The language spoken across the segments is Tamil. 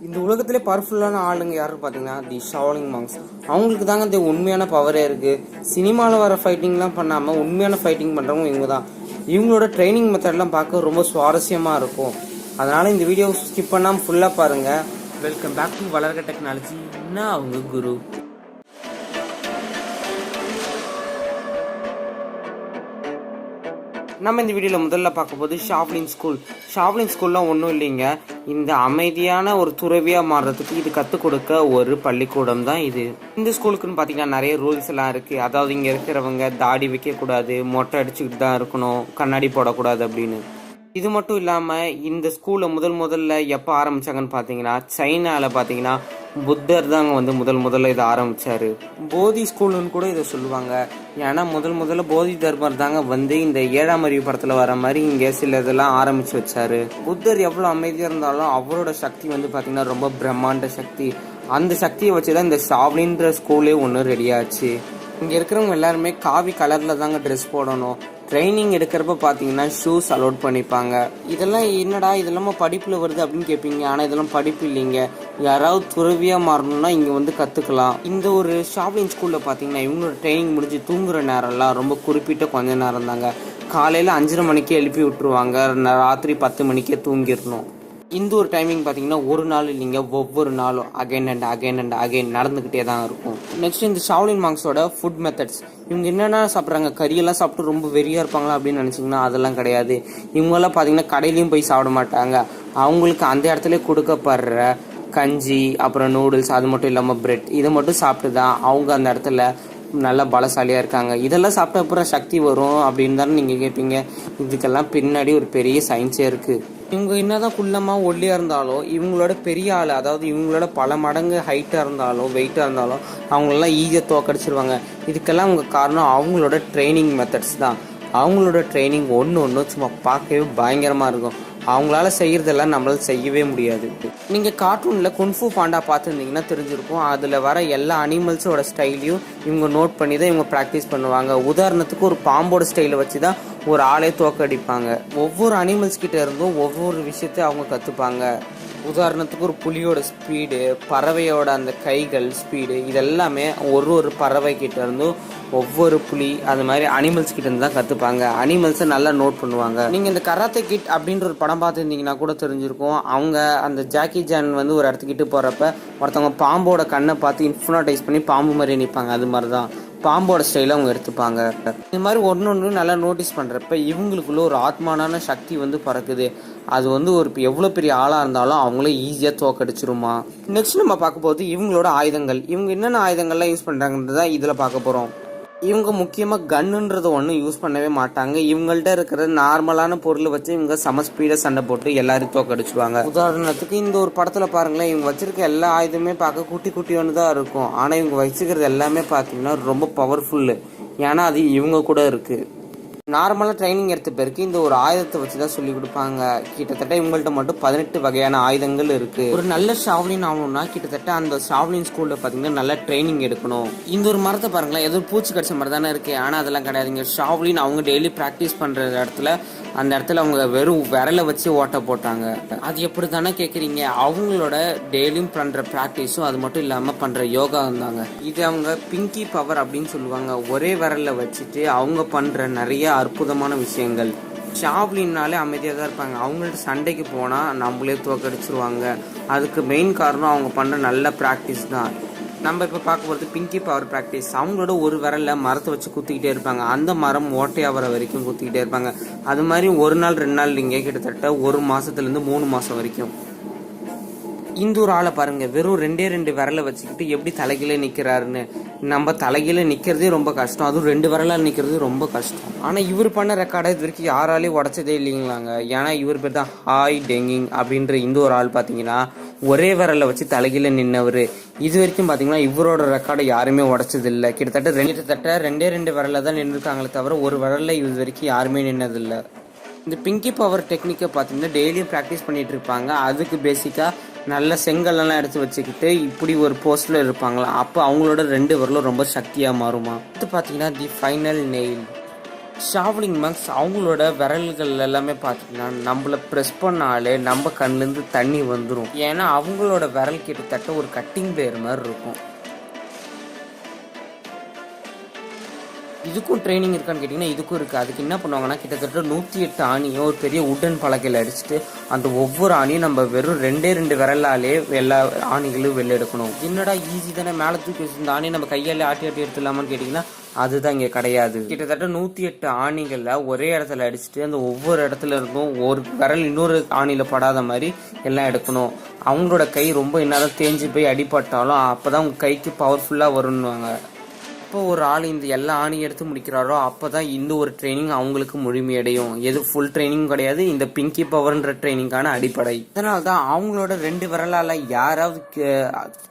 இந்த உலகத்திலே பவர்ஃபுல்லான ஆளுங்க யாருன்னு பார்த்தீங்கன்னா தி ஷாவ்லிங் மாங்ஸ். அவங்களுக்கு தாங்க இந்த உண்மையான பவரே இருக்குது. சினிமாவில் வர ஃபைட்டிங்லாம் பண்ணாமல் உண்மையான ஃபைட்டிங் பண்ணுறவங்க இவங்க தான். இவங்களோட ட்ரைனிங் மெத்தட்லாம் பார்க்க ரொம்ப சுவாரஸ்யமாக இருக்கும். அதனால் இந்த வீடியோ ஸ்கிப் பண்ணாமல் ஃபுல்லாக பாருங்கள். வெல்கம் பேக் டு வளர்க டெக்னாலஜி. நான் அவங்க குரு. நம்ம இந்த வீடியோவில் முதல்ல பார்க்கும்போது ஷாவ்லின் ஸ்கூல். ஷாவ்லின் ஸ்கூல்லாம் ஒன்றும் இல்லைங்க, இந்த அமைதியான ஒரு துறவியாக மாறுறதுக்கு இது கற்றுக் கொடுக்க ஒரு பள்ளிக்கூடம் தான் இது. இந்த ஸ்கூலுக்குன்னு பார்த்தீங்கன்னா நிறைய ரூல்ஸ் எல்லாம் இருக்குது. அதாவது இங்கே இருக்கிறவங்க தாடி வைக்கக்கூடாது, மொட்டை அடிச்சுக்கிட்டு தான் இருக்கணும், கண்ணாடி போடக்கூடாது அப்படின்னு. இது மட்டும் இல்லாமல் இந்த ஸ்கூலை முதல்ல எப்போ ஆரம்பித்தாங்கன்னு பார்த்தீங்கன்னா சைனாவில் பார்த்தீங்கன்னா புத்தர் தாங்க முதல்ல இதை ஆரம்பித்தார். போதி ஸ்கூலுன்னு கூட இதை சொல்லுவாங்க. ஏன்னா முதல்ல போதி தர்மர் தாங்க இந்த 7ஆம் அறிவு படத்தில் வர மாதிரி இங்கே சில இதெல்லாம் ஆரம்பித்து வச்சாரு. புத்தர் எவ்வளோ அமைதியாக இருந்தாலும் அவரோட சக்தி பார்த்தீங்கன்னா ரொம்ப பிரம்மாண்ட சக்தி. அந்த சக்தியை வச்சு தான் இந்த ஷாவ்லின்ற ஸ்கூலே ஒன்று ரெடியாச்சு. இங்கே இருக்கிறவங்க எல்லாருமே காவி கலரில் தாங்க ட்ரெஸ் போடணும். ட்ரைனிங் எடுக்கிறப்ப பார்த்தீங்கன்னா ஷூஸ் அலோட் பண்ணிப்பாங்க. இதெல்லாம் என்னடா இதெல்லாம் படிப்பில் வருது அப்படின்னு கேட்பீங்க. ஆனால் இதெல்லாம் படிப்பு இல்லைங்க, யாராவது துறவியாக மாறணும்னா இங்கே கற்றுக்கலாம். இந்த ஒரு ஷாவ்லின் ஸ்கூலில் பார்த்தீங்கன்னா இவங்களோட ட்ரைனிங் முடிஞ்சு தூங்குற நேரம்லாம் ரொம்ப குறிப்பிட்ட கொஞ்ச நேரம் தாங்க. காலையில் 5:30 மணிக்கே எழுப்பி விட்டுருவாங்க, ராத்திரி 10 மணிக்கே தூங்கிடணும். இந்த ஒரு டைமிங் பார்த்தீங்கன்னா ஒரு நாள் இல்லைங்க, ஒவ்வொரு நாளும் அகைன் அண்ட் அகைன் நடந்துக்கிட்டே தான் இருக்கும். நெக்ஸ்ட் இந்த ஷாவ்லின் மாங்ஸோட ஃபுட் மெத்தட்ஸ். இவங்க என்னென்ன சாப்பிட்றாங்க, கறியெல்லாம் சாப்பிட்டு ரொம்ப வெறியாக இருப்பாங்களா அப்படின்னு நினச்சிங்கன்னா அதெல்லாம் கிடையாது. இவங்கெல்லாம் பார்த்தீங்கன்னா கடையிலையும் போய் சாப்பிட மாட்டாங்க. அவங்களுக்கு அந்த இடத்துல கொடுக்கப்படுற கஞ்சி, அப்புறம் நூடுல்ஸ், அது மட்டும் இல்லாமல் பிரெட், இதை மட்டும் சாப்பிட்டு தான் அவங்க அந்த இடத்துல நல்லா பலசாலியாக இருக்காங்க. இதெல்லாம் சாப்பிட்ட அப்புறம் சக்தி வரும் அப்படின்னு தானே நீங்கள் கேட்பீங்க. இதுக்கெல்லாம் பின்னாடி ஒரு பெரிய சயின்ஸே இருக்குது. இவங்க என்னதான் குள்ளமாக ஒல்லியாக இருந்தாலும் இவங்களோட பெரிய ஆள், அதாவது இவங்களோட பல மடங்கு ஹைட்டாக இருந்தாலும் வெயிட்டாக இருந்தாலும் அவங்களெல்லாம் ஈஸியாக தோக்கடிச்சிருவாங்க. இதுக்கெல்லாம் அவங்க காரணம் அவங்களோட ட்ரைனிங் மெத்தட்ஸ் தான். அவங்களோட ட்ரைனிங் ஒன்று சும்மா பார்க்கவே பயங்கரமாக இருக்கும். அவங்களால செய்கிறதெல்லாம் நம்மளால செய்யவே முடியாது. நீங்கள் கார்ட்டூனில் குன்ஃபு பாண்டா பார்த்துருந்தீங்கன்னா தெரிஞ்சிருக்கும். அதில் வர எல்லா அனிமல்ஸோட ஸ்டைலையும் இவங்க நோட் பண்ணி தான் இவங்க ப்ராக்டிஸ் பண்ணுவாங்க. உதாரணத்துக்கு ஒரு பாம்போட ஸ்டைலை வச்சு தான் ஒரு ஆளே தோக்கடிப்பாங்க. ஒவ்வொரு அனிமல்ஸ் கிட்ட இருந்தும் ஒவ்வொரு விஷயத்தையும் அவங்க கற்றுப்பாங்க. உதாரணத்துக்கு ஒரு புலியோட ஸ்பீடு, பறவையோட அந்த கைகள் ஸ்பீடு, இதெல்லாமே ஒரு பறவை கிட்ட இருந்தும் ஒவ்வொரு புலி அது மாதிரி அனிமல்ஸ் கிட்ட இருந்து தான் கற்றுப்பாங்க. அனிமல்ஸை நல்லா நோட் பண்ணுவாங்க. நீங்கள் இந்த கராத்தே கிட் அப்படின்ற ஒரு படம் பார்த்துருந்தீங்கன்னா கூட தெரிஞ்சிருக்கும். அவங்க அந்த ஜாக்கி ஜான் ஒரு இடத்துக்கிட்டு போகிறப்ப ஒருத்தவங்க பாம்போட கண்ணை பார்த்து இன்ஃபுனாட்டைஸ் பண்ணி பாம்பு மாதிரி நிற்பாங்க. அது மாதிரி தான் பாம்போட ஸ்டைலை அவங்க எடுத்துப்பாங்க. இது மாதிரி ஒன்று நல்லா நோட்டீஸ் பண்ணுறப்ப இவங்களுக்குள்ள ஒரு ஆத்மானான சக்தி பறக்குது. அது ஒரு எவ்வளோ பெரிய ஆளாக இருந்தாலும் அவங்கள ஈஸியாக தோக்கடிச்சிருமா. நெக்ஸ்ட் நம்ம பார்க்க போது இவங்களோட ஆயுதங்கள். இவங்க என்னென்ன ஆயுதங்கள்லாம் யூஸ் பண்ணுறாங்கன்றத இதில் பார்க்க போகிறோம். இவங்க முக்கியமாக கன்னுன்றதை ஒன்றும் யூஸ் பண்ணவே மாட்டாங்க. இவங்கள்ட்ட இருக்கிற நார்மலான பொருளை வச்சு இவங்க சம ஸ்பீடாக சண்டை போட்டு எல்லாரும் தோக்கடிச்சுவாங்க. உதாரணத்துக்கு இந்த ஒரு படத்தில் பாருங்களேன், இவங்க வச்சிருக்க எல்லா ஆயுதமே பார்க்க குட்டி ஒன்று தான் இருக்கும். ஆனால் இவங்க வச்சுக்கிறது எல்லாமே பார்த்தீங்கன்னா ரொம்ப பவர்ஃபுல்லு. ஏன்னா அது இவங்க கூட இருக்குது. நார்மலாக ட்ரைனிங் எடுத்த பேருக்கு இந்த ஒரு ஆயுதத்தை வச்சு தான் சொல்லி கொடுப்பாங்க. கிட்டத்தட்ட இவங்கள்ட்ட மட்டும் 18 வகையான ஆயுதங்கள் இருக்குது. ஒரு நல்ல ஷாவ்லின் ஆகணும்னா கிட்டத்தட்ட அந்த ஷாவ்லின் ஸ்கூலில் பார்த்தீங்கன்னா நல்லா ட்ரைனிங் எடுக்கணும். இந்த ஒரு மரத்தை பாருங்களேன், ஏதோ பூச்சி கடிச்ச மாதிரி தானே இருக்குது. ஆனால் அதெல்லாம் கிடையாதுங்க. ஷாவ்லின் அவங்க டெய்லி ப்ராக்டிஸ் பண்ணுற இடத்துல அந்த இடத்துல அவங்க வெறும் விரலை வச்சு ஓட்ட போட்டாங்க. அது எப்படி தானே கேட்குறீங்க, அவங்களோட டெய்லியும் பண்ணுற ப்ராக்டிஸும் அது மட்டும் இல்லாமல் பண்ணுற யோகா இருந்தாங்க. இது அவங்க பிங்கி பவர் அப்படின்னு சொல்லுவாங்க. ஒரே விரலை வச்சுட்டு அவங்க பண்ணுற நிறைய அற்புதமான விஷயங்கள். ஷாவ்லின்னாலே அமைதியாக தான் இருப்பாங்க. அவங்கள்ட்ட சண்டைக்கு போனால் நம்மளே தோக்கடிச்சிருவாங்க. அதுக்கு மெயின் காரணம் அவங்க பண்ணுற நல்ல ப்ராக்டிஸ் தான். நம்ம இப்போ பார்க்க போகிறது பிங்கி பவர் ப்ராக்டிஸ். அவங்களோட ஒரு விரலில் மரத்தை வச்சு குத்திக்கிட்டே இருப்பாங்க. அந்த மரம் ஓட்டையாகிற வரைக்கும் குத்திக்கிட்டே இருப்பாங்க. அது மாதிரி ஒரு நாள் 2 நாள் இல்லைங்க, கிட்டத்தட்ட 1 மாதத்துலேருந்து 3 மாதம் வரைக்கும். இந்த ஒரு ஆளை பாருங்க, வெறும் 2 விரலை வச்சுக்கிட்டு எப்படி தலைகீழே நிற்கிறாருன்னு. நம்ம தலைகீழே நிற்கிறதே ரொம்ப கஷ்டம், அதுவும் 2 விரலால் நிற்கிறது ரொம்ப கஷ்டம். ஆனால் இவர் பண்ண ரெக்கார்டை இது வரைக்கும் யாராலையும் உடச்சதே இல்லைங்களாங்க. ஏன்னா இவர் பேர் தான் ஹாய் டெங்கிங் அப்படின்ற இந்த ஒரு ஆள் பார்த்தீங்கன்னா ஒரே விரலை வச்சு தலைகீழே நின்னவர். இது வரைக்கும் பார்த்தீங்கன்னா இவரோட ரெக்கார்டை யாருமே உடச்சதில்லை. கிட்டத்தட்ட 2 விரலில் தான் நின்றுருக்காங்களே தவிர ஒரு விரலில் இது வரைக்கும் யாருமே நின்னதில்லை. இந்த பிங்கி பவர் டெக்னிக்கை பார்த்தீங்கன்னா டெய்லியும் ப்ராக்டிஸ் பண்ணிகிட்டு இருப்பாங்க. அதுக்கு பேசிக்காக நல்ல செங்கல்லாம் எடுத்து வச்சுக்கிட்டு இப்படி ஒரு போஸ்டில் இருப்பாங்களா, அப்போ அவங்களோட 2 விரலும் ரொம்ப சக்தியாக மாறுமா. அடுத்து பார்த்தீங்கன்னா தி ஃபைனல் நெயில். ஷாவ்லிங் மங்ஸ் அவங்களோட விரல்கள் எல்லாமே பார்த்தீங்கன்னா நம்மளை ப்ரெஸ் பண்ணாலே நம்ம கண்ணுலேருந்து தண்ணி வந்துடும். ஏன்னா அவங்களோட விரல் கிட்டத்தட்ட ஒரு கட்டிங் பிளேயர் மாதிரி இருக்கும். இதுக்கும் ட்ரைனிங் இருக்கான்னு கேட்டிங்கன்னா இதுக்கும் இருக்குது. அதுக்கு என்ன பண்ணுவாங்கன்னா கிட்டத்தட்ட 108 ஆணியை ஒரு பெரிய உடன் பலகையில் அடிச்சுட்டு அந்த ஒவ்வொரு ஆணியும் நம்ம வெறும் 2 விரலாலே எல்லா ஆணிகளும் வெளில எடுக்கணும். என்னடா ஈஸி தானே, மேலே தூக்கி வச்சு ஆணியை நம்ம கையாலே ஆட்டி எடுத்துடலாமான்னு கேட்டிங்கன்னா அதுதான் இங்கே கிடையாது. கிட்டத்தட்ட 108 ஆணிகளில் ஒரே இடத்துல அடிச்சுட்டு அந்த ஒவ்வொரு இடத்துல இருந்தும் ஒரு விரல் இன்னொரு ஆணியில் படாத மாதிரி எல்லாம் எடுக்கணும். அவங்களோட கை ரொம்ப என்னதான் தேஞ்சு போய் அடிபட்டாலும் அப்போ தான் அவங்க கைக்கு பவர்ஃபுல்லாக வரும்னுவாங்க. எப்போ ஒரு ஆள் இந்த எல்லா ஆணையும் எடுத்து முடிக்கிறாரோ அப்போ தான் இந்த ஒரு ட்ரைனிங் அவங்களுக்கு முழுமையடையும். எது ஃபுல் ட்ரைனிங் கிடையாது, இந்த பிங்கி பவர்ன்ற ட்ரைனிங்கான அடிப்படை. அதனால தான் அவங்களோட 2 விரலால் யாராவது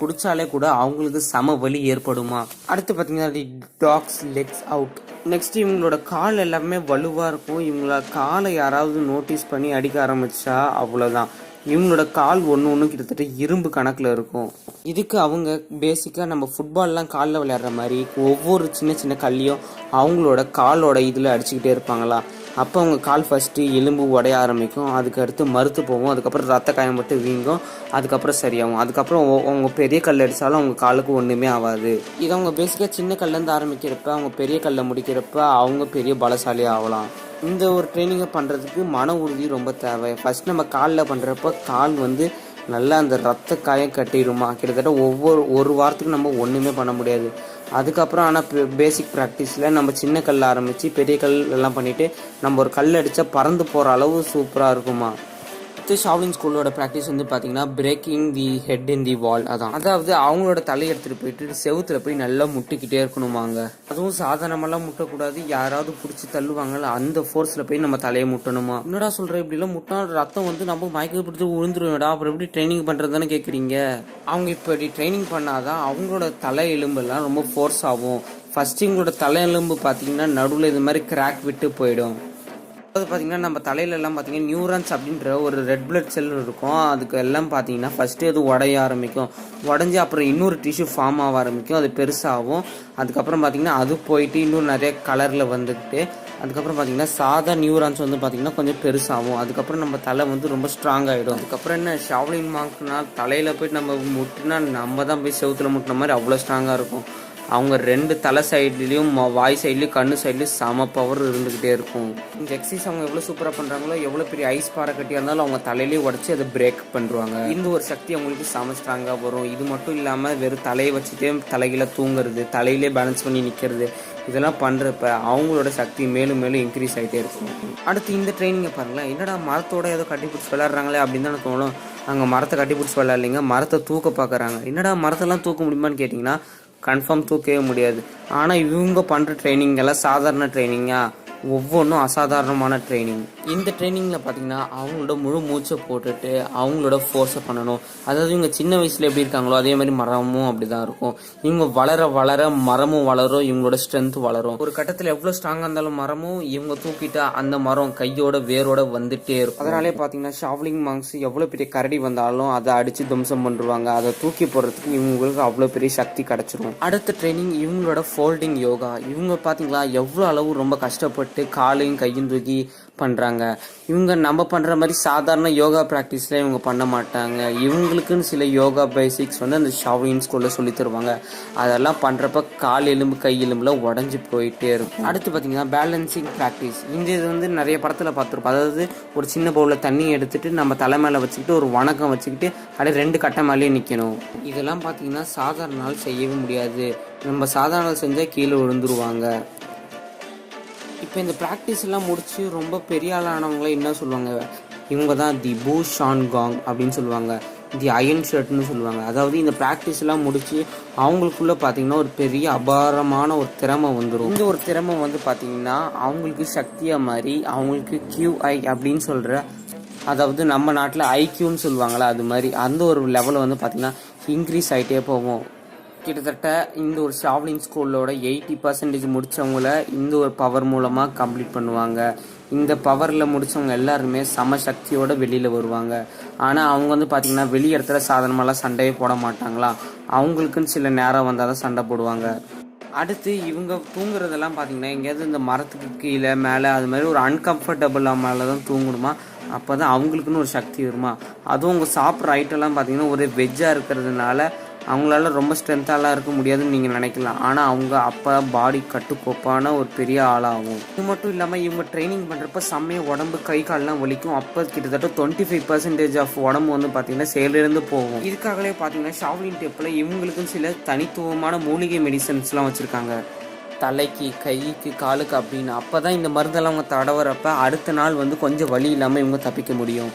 பிடிச்சாலே கூட அவங்களுக்கு சம வலி ஏற்படுமா. அடுத்து பார்த்தீங்கன்னா டாக்ஸ் லெக்ஸ் அவுட். நெக்ஸ்ட் இவங்களோட கால் எல்லாமே வலுவாக இருக்கும். இவங்களோட காலை யாராவது நோட்டீஸ் பண்ணி அடிக்க ஆரம்பிச்சா அவ்வளோதான். இவங்களோட கால் ஒன்று கிட்டத்தட்ட இரும்பு கணக்கில் இருக்கும். இதுக்கு அவங்க பேசிக்காக நம்ம ஃபுட்பால்லாம் காலில் விளையாடுற மாதிரி ஒவ்வொரு சின்ன கல்லையும் அவங்களோட காலோட இதில் அடிச்சுக்கிட்டே இருப்பாங்களா. அப்போ அவங்க கால் ஃபஸ்ட்டு எலும்பு உடைய ஆரம்பிக்கும், அதுக்கு அடுத்து மறுத்து போகும், அதுக்கப்புறம் ரத்த காயம் மட்டும் வீங்கும், அதுக்கப்புறம் சரியாகும். அதுக்கப்புறம் அவங்க பெரிய கல் அடித்தாலும் அவங்க காலுக்கு ஒன்றுமே ஆகாது. இது அவங்க பேசிக்காக சின்ன கல்லேருந்து ஆரம்பிக்கிறப்ப அவங்க பெரிய கல்லை முடிக்கிறப்ப அவங்க பெரிய பலசாலியாக ஆகலாம். இந்த ஒரு ட்ரைனிங்கை பண்ணுறதுக்கு மன உறுதி ரொம்ப தேவை. ஃபஸ்ட் நம்ம காலில் பண்ணுறப்ப கால் நல்லா அந்த ரத்த காயம் கட்டிடுமா. கிட்டத்தட்ட ஒரு வாரத்துக்கு நம்ம ஒன்றுமே பண்ண முடியாது. அதுக்கப்புறம் ஆனால் பேசிக் ப்ராக்டிஸில் நம்ம சின்ன கல் ஆரம்பித்து பெரிய கல் எல்லாம் பண்ணிவிட்டு நம்ம ஒரு கல் அடித்தா பறந்து போகிற அளவு சூப்பராக இருக்குமா. ஷாவ்லின் ஸ்கூலோட ப்ராக்டிஸ் பார்த்தீங்கன்னா பிரேக்கிங் தி ஹெட் இன் தி வால். அதாவது அவங்களோட தலையை எடுத்துகிட்டு போயிட்டு செவுத்துல போய் நல்லா முட்டிக்கிட்டே இருக்கணுமாங்க. அதுவும் சாதாரணமெல்லாம் முட்டக்கூடாது, யாராவது பிடிச்சி தள்ளுவாங்கல்ல அந்த ஃபோர்ஸில் போய் நம்ம தலையை முட்டணுமா. என்னடா சொல்கிற, இப்படிலாம் முட்டா ரத்தம் நம்ம மயக்க பிடிச்சி விழுந்துருவேடா, அப்புறம் எப்படி ட்ரைனிங் பண்ணுறதுன்னு கேட்குறீங்க. அவங்க இப்படி ட்ரைனிங் பண்ணாதான் அவங்களோட தலை எலும்பெல்லாம் ரொம்ப ஃபோர்ஸ் ஆகும். ஃபஸ்ட்டு இவங்களோட தலை எலும்பு பார்த்தீங்கன்னா நடுவில் இது மாதிரி கிராக் விட்டு போயிடும். அதாவது பார்த்தீங்கன்னா நம்ம தலையிலெல்லாம் பார்த்தீங்கன்னா நியூரான்ஸ் அப்படின்ற ஒரு ரெட் பிளட் செல் இருக்கும். அதுக்கு எல்லாம் பார்த்தீங்கன்னா ஃபஸ்ட்டு அது உடைய ஆரம்பிக்கும், உடஞ்சி அப்புறம் இன்னொரு டிஷ்யூ ஃபார்ம் ஆக ஆரம்பிக்கும், அது பெருசாகும். அதுக்கப்புறம் பார்த்தீங்கன்னா அது போயிட்டு இன்னும் நிறைய கலரில் வந்துக்கிட்டு அதுக்கப்புறம் பார்த்தீங்கன்னா சாதா நியூரான்ஸ் பார்த்தீங்கன்னா கொஞ்சம் பெருசாகும். அதுக்கப்புறம் நம்ம தலை ரொம்ப ஸ்ட்ராங் ஆகிடும். அதுக்கப்புறம் என்ன ஷாவ்லின் மாங்க்னா தலையில் போயிட்டு நம்ம முட்டினா நம்ம தான் போய் செவுத்துல முட்டின மாதிரி அவ்வளோ ஸ்ட்ராங்காக இருக்கும். அவங்க 2 தலை சைட்லேயும் வாய் சைட்லேயும் கண்ணு சைட்லேயும் சம பவர் இருந்துக்கிட்டே இருக்கும். இந்த எக்ஸசைஸ் அவங்க எவ்வளோ சூப்பராக பண்ணுறாங்களோ, எவ்வளோ பெரிய ஐஸ் பாறை கட்டியாக இருந்தாலும் அவங்க தலையிலேயே உடச்சி அதை பிரேக் பண்ணுவாங்க. இந்த ஒரு சக்தி அவங்களுக்கு செம ஸ்ட்ராங்காக வரும். இது மட்டும் இல்லாமல் வெறும் தலையை வச்சுட்டே தலையில தூங்குறது, தலையிலே பேலன்ஸ் பண்ணி நிற்கிறது, இதெல்லாம் பண்ணுறப்ப அவங்களோட சக்தி மேலும் மேலும் இன்க்ரீஸ் ஆகிட்டே இருக்கும். அடுத்து இந்த ட்ரைனிங்கை பாருங்களேன், என்னடா மரத்தோட ஏதோ கட்டிப்பிடிச்சி விளையாடுறாங்களே அப்படின்னு தானே தோணும். அங்கே மரத்தை கட்டிப்பிடிச்சி விளையாடலைங்க, மரத்தை தூக்க பார்க்குறாங்க. என்னடா மரத்தெல்லாம் தூக்க முடியுமான்னு கேட்டிங்கன்னா கன்ஃபார்ம் தூக்கவே முடியாது. ஆனால் இவங்க பண்ணுற ட்ரைனிங் எல்லாம் சாதாரண ட்ரைனிங்கா, ஒவ்வொன்றும் அசாதாரணமான ட்ரைனிங். இந்த ட்ரைனிங்கில் பார்த்தீங்கன்னா அவங்களோட முழு மூச்சை போட்டுட்டு அவங்களோட ஃபோர்ஸை பண்ணணும். அதாவது இவங்க சின்ன வயசில் எப்படி இருக்காங்களோ அதே மாதிரி மரமும் அப்படி தான் இருக்கும். இவங்க வளர வளர மரமும் வளரும், இவங்களோட ஸ்ட்ரென்த் வளரும். ஒரு கட்டத்தில் எவ்வளோ ஸ்ட்ராங்காக இருந்தாலும் மரமும் இவங்க தூக்கிட்டா அந்த மரம் கையோட வேரோட வந்துட்டே இருக்கும். அதனாலே பார்த்தீங்கன்னா ஷாவ்லின் மாங்க்ஸ் எவ்வளோ பெரிய கரடி வந்தாலும் அதை அடித்து துவம்சம் பண்ணுவாங்க. அதை தூக்கி போடுறதுக்கு இவங்களுக்கு அவ்வளோ பெரிய சக்தி கிடச்சிரும். அடுத்த ட்ரைனிங் இவங்களோட ஃபோல்டிங் யோகா. இவங்க பார்த்தீங்களா எவ்வளோ அளவு ரொம்ப கஷ்டப்பட்டு காலையும் கையும் தூக்கி பண்ணுறாங்க. இவங்க நம்ம பண்ணுற மாதிரி சாதாரண யோகா ப்ராக்டிஸில் இவங்க பண்ண மாட்டாங்க. இவங்களுக்குன்னு சில யோகா பேசிக்ஸ் அந்த ஷாவ்லின் ஸ்கூலில் சொல்லி தருவாங்க. அதெல்லாம் பண்ணுறப்ப கால் எலும்பு கை எலும்புல உடஞ்சி போயிட்டே இருக்கும். அடுத்து பார்த்தீங்கன்னா பேலன்சிங் ப்ராக்டிஸ். இந்த இது நிறைய படத்தில் பார்த்துருப்போம். அதாவது ஒரு சின்ன பவுலில் தண்ணி எடுத்துகிட்டு நம்ம தலை மேலே வச்சுக்கிட்டு ஒரு வணக்கம் வச்சுக்கிட்டு அப்படியே 2 கட்டை மேலேயே நிற்கணும். இதெல்லாம் பார்த்தீங்கன்னா சாதாரண நாள் செய்யவே முடியாது. நம்ம சாதாரண நாள் செஞ்சால் கீழே விழுந்துருவாங்க. இப்போ இந்த ப்ராக்டிஸ் எல்லாம் முடித்து ரொம்ப பெரிய ஆளானவங்கள என்ன சொல்லுவாங்க, இவங்க தான் தி பூ ஷான் காங் அப்படின்னு சொல்லுவாங்க, தி அயன் ஷர்ட்னு சொல்லுவாங்க. அதாவது இந்த ப்ராக்டிஸ் எல்லாம் முடித்து அவங்களுக்குள்ளே பார்த்தீங்கன்னா ஒரு பெரிய அபாரமான ஒரு திறமை வந்துடும். இந்த ஒரு திறமை பார்த்தீங்கன்னா அவங்களுக்கு சக்தியாக மாதிரி அவங்களுக்கு QI அப்படின்னு சொல்கிற, அதாவது நம்ம நாட்டில் IQன்னு சொல்லுவாங்களா, அது மாதிரி அந்த ஒரு லெவலில் பார்த்தீங்கன்னா இன்க்ரீஸ் ஆகிட்டே போகும். கிட்டத்தட்ட இந்த ஒரு ஷாவ்லின் ஸ்கூலோட 80% முடித்தவங்கள இந்த ஒரு பவர் மூலமாக கம்ப்ளீட் பண்ணுவாங்க. இந்த பவரில் முடித்தவங்க எல்லாருமே சம சக்தியோடு வெளியில் வருவாங்க. ஆனால் அவங்க பார்த்திங்கன்னா வெளி இடத்துல சாதாரணமாலாம் சண்டையே போட மாட்டாங்களா, அவங்களுக்குன்னு சில நேரம் வந்தால் தான் சண்டை போடுவாங்க. அடுத்து இவங்க தூங்குறதெல்லாம் பார்த்தீங்கன்னா எங்கேயாவது இந்த மரத்துக்கு கீழே மேலே அது மாதிரி ஒரு அன்கம்ஃபர்டபுளாக மேலே தான் தூங்கணுமா. அப்போ தான் அவங்களுக்குன்னு ஒரு சக்தி வருமா. அதுவும் அவங்க சாப்பிட்ற ஐட்டம்லாம் பார்த்தீங்கன்னா ஒரு வெஜ்ஜாக இருக்கிறதுனால அவங்களால ரொம்ப ஸ்ட்ரென்த்தாலாம் இருக்க முடியாதுன்னு நீங்கள் நினைக்கலாம். ஆனால் அவங்க அப்போ பாடி கட்டுக்கோப்பான ஒரு பெரிய ஆளாகும். இது மட்டும் இல்லாமல் இவங்க ட்ரைனிங் பண்ணுறப்ப செம்மையாக உடம்பு கை கால்லாம் வலிக்கும். அப்போ கிட்டத்தட்ட 25% ஆஃப் உடம்பு வந்து பார்த்தீங்கன்னா செயலிழந்து போகும். இதுக்காகவே பார்த்தீங்கன்னா ஷாவ்லின் டெம்பிளில் இவங்களுக்கும் சில தனித்துவமான மூலிகை மெடிசன்ஸ்லாம் வச்சுருக்காங்க. தலைக்கு கைக்கு காலுக்கு அப்படின்னு. அப்போ தான் இந்த மருந்தெல்லாம் அவங்க தடவுறப்ப அடுத்த நாள் வந்து கொஞ்சம் வலி இல்லாமல் இவங்க தப்பிக்க முடியும்.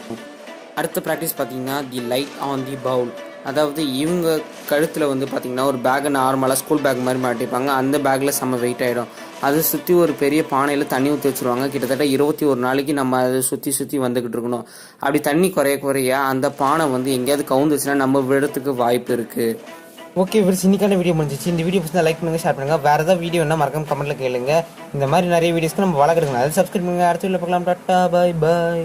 அடுத்த ப்ராக்டிஸ் பார்த்தீங்கன்னா the light on the bowl. அதாவது இவங்க கழுத்தில் வந்து பார்த்திங்கன்னா ஒரு பேக்கை நார்மலாக ஸ்கூல் பேக் மாதிரி மாட்டிப்பாங்க. அந்த பேக்கில் செம்ம வெயிட் ஆகிடும். அதை சுற்றி ஒரு பெரிய பானையில் தண்ணி ஊற்றி வச்சுருவாங்க. கிட்டத்தட்ட 21 நாளைக்கு நம்ம அதை சுற்றி வந்துக்கிட்டு இருக்கணும். அப்படி தண்ணி குறைய அந்த பானை வந்து எங்கேயாவது கவுந்துச்சுன்னா நம்ம விடத்துக்கு வாய்ப்பு இருக்குது. ஓகே ஃப்ரெண்ட்ஸ், இன்னைக்கான வீடியோ முடிஞ்சிச்சு. இந்த வீடியோ பிடிச்சா லைக் பண்ணுங்கள், ஷேர் பண்ணுங்கள். வேறு ஏதாவது வீடியோ என்ன மறக்காம கமெண்ட்டில் கேளுங்க. இந்த மாதிரி நிறைய வீடியோஸ்க்கு நம்ம வளர்க்குறோங்க. அதை சப்ஸ்கிரைப் பண்ணுங்கள். அடுத்த வீடியோ பார்க்கலாம். டாட்டா, பாய் பாய்.